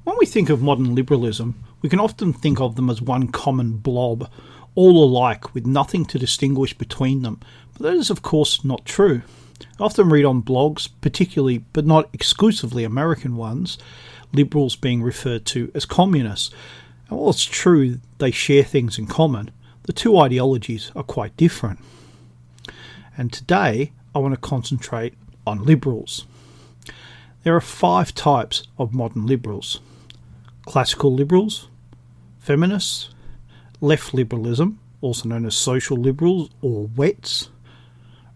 When we think of modern liberalism, we can often think of them as one common blob, all alike with nothing to distinguish between them, but that is of course not true. I often read on blogs, particularly but not exclusively American ones, liberals being referred to as communists. And while it's true they share things in common, the two ideologies are quite different. And today I want to concentrate on liberals. There are 5 types of modern liberals: classical liberals, feminists, left liberalism, also known as social liberals or WETs,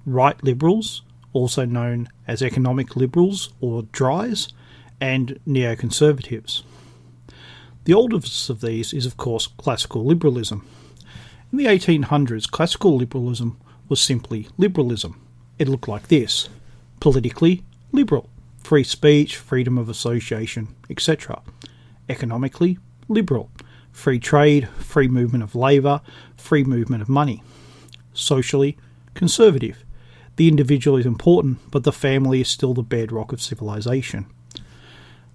right liberals, also known as economic liberals or DRIs, and neoconservatives. The oldest of these is of course classical liberalism. In the 1800s, classical liberalism was simply liberalism. It looked like this: politically liberal, free speech, freedom of association, etc. Economically liberal, free trade, free movement of labour, free movement of money. Socially conservative, the individual is important, but the family is still the bedrock of civilization.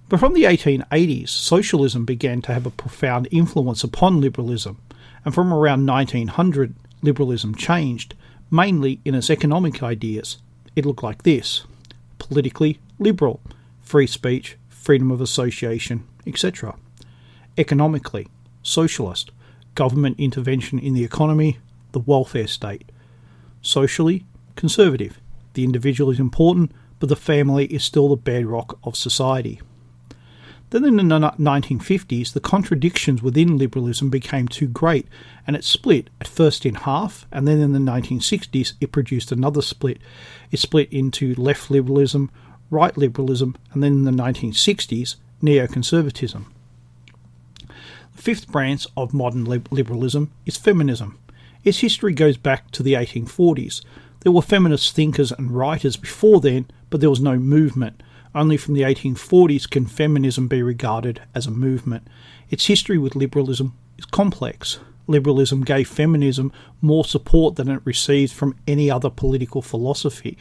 But from the 1880s, socialism began to have a profound influence upon liberalism, and from around 1900, liberalism changed, mainly in its economic ideas. It looked like this: politically liberal, free speech, freedom of association, etc. Economically socialist, government intervention in the economy, the welfare state. Socially conservative, the individual is important, but the family is still the bedrock of society. Then in the 1950s, the contradictions within liberalism became too great, and it split, at first in half, and then in the 1960s it produced another split. It split into left liberalism, right liberalism, and then in the 1960s, neoconservatism. The 5th branch of modern liberalism is feminism. Its history goes back to the 1840s. There were feminist thinkers and writers before then, but there was no movement. Only from the 1840s can feminism be regarded as a movement. Its history with liberalism is complex. Liberalism gave feminism more support than it received from any other political philosophy,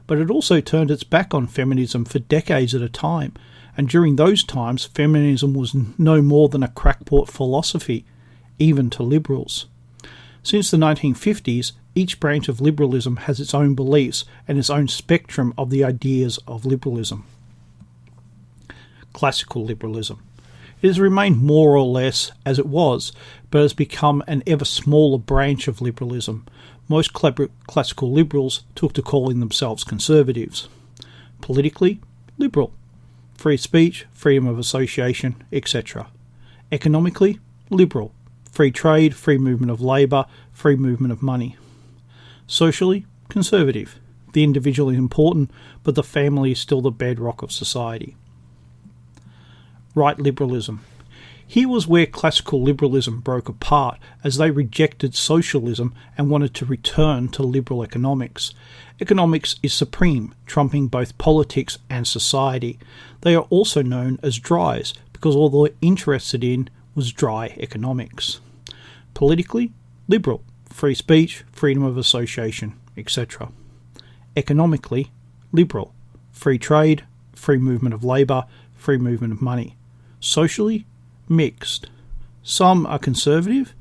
but it also turned its back on feminism for decades at a time, and during those times feminism was no more than a crackpot philosophy, even to liberals. Since the 1950s, each branch of liberalism has its own beliefs and its own spectrum of the ideas of liberalism. Classical liberalism. It has remained more or less as it was, but has become an ever smaller branch of liberalism. Most classical liberals took to calling themselves conservatives. Politically liberal, free speech, freedom of association, etc. Economically liberal, free trade, free movement of labour, free movement of money. Socially conservative, the individual is important, but the family is still the bedrock of society. Right liberalism. Here was where classical liberalism broke apart, as they rejected socialism and wanted to return to liberal economics. Economics is supreme, trumping both politics and society. They are also known as DRIs, because all they were interested in was dry economics. Politically liberal, free speech, freedom of association, etc. Economically liberal, free trade, free movement of labour, free movement of money. Socially mixed. Some are conservative,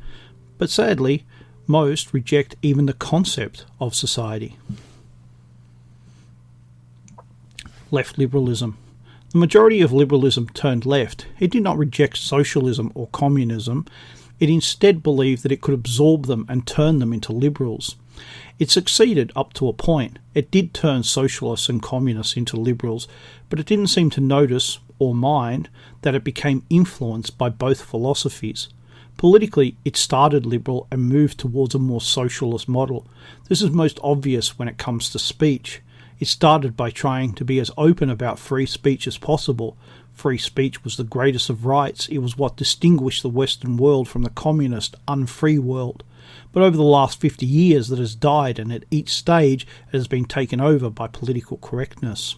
but sadly most reject even the concept of society. Left liberalism. The majority of liberalism turned left. It did not reject socialism or communism. It instead believed that it could absorb them and turn them into liberals. It succeeded up to a point. It did turn socialists and communists into liberals, but it didn't seem to notice or mind that it became influenced by both philosophies. Politically, it started liberal and moved towards a more socialist model. This is most obvious when it comes to speech. It started by trying to be as open about free speech as possible. Free speech was the greatest of rights. It was what distinguished the Western world from the communist, unfree world. But over the last 50 years that has died, and at each stage it has been taken over by political correctness.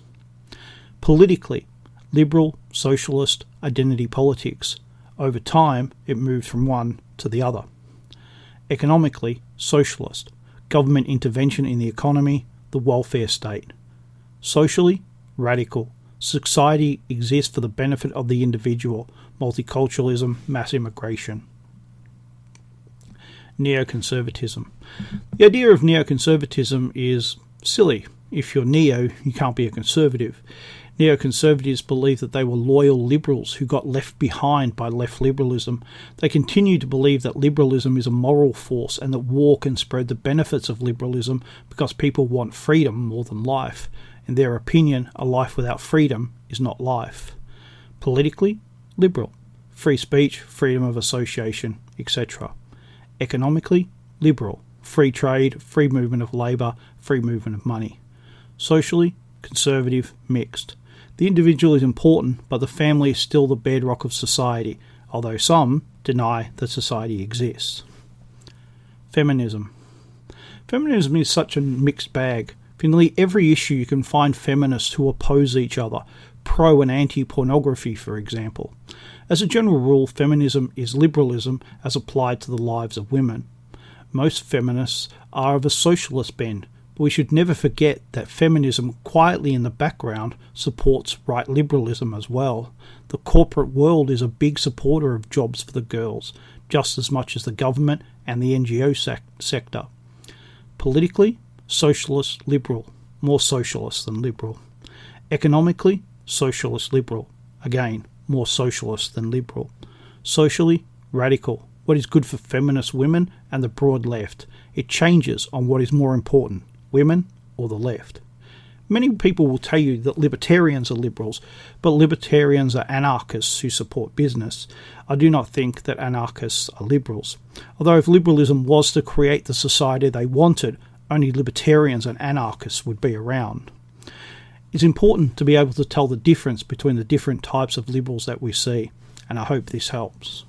Politically, liberal, socialist, identity politics. Over time, it moved from one to the other. Economically, socialist, government intervention in the economy, the welfare state. Socially, radical, Society exists for the benefit of the individual. Multiculturalism, mass immigration. Neoconservatism. The idea of neoconservatism is silly. If you're neo, you can't be a conservative. Neoconservatives believe that they were loyal liberals who got left behind by left liberalism. They continue to believe that liberalism is a moral force and that war can spread the benefits of liberalism because people want freedom more than life. In their opinion, a life without freedom is not life. Politically, liberal. Free speech, freedom of association, etc. Economically, liberal. Free trade, free movement of labour, free movement of money. Socially, conservative, mixed. The individual is important, but the family is still the bedrock of society, although some deny that society exists. Feminism. Feminism is such a mixed bag. For nearly every issue you can find feminists who oppose each other, pro and anti-pornography for example. As a general rule, feminism is liberalism as applied to the lives of women. Most feminists are of a socialist bend, but we should never forget that feminism quietly in the background supports right liberalism as well. The corporate world is a big supporter of jobs for the girls, just as much as the government and the NGO sector. Politically, socialist liberal, more socialist than liberal. Economically, socialist liberal, again, more socialist than liberal. Socially, radical, what is good for feminist women and the broad left. It changes on what is more important, women or the left. Many people will tell you that libertarians are liberals, but libertarians are anarchists who support business. I do not think that anarchists are liberals. Although if liberalism was to create the society they wanted, only libertarians and anarchists would be around. It's important to be able to tell the difference between the different types of liberals that we see, and I hope this helps.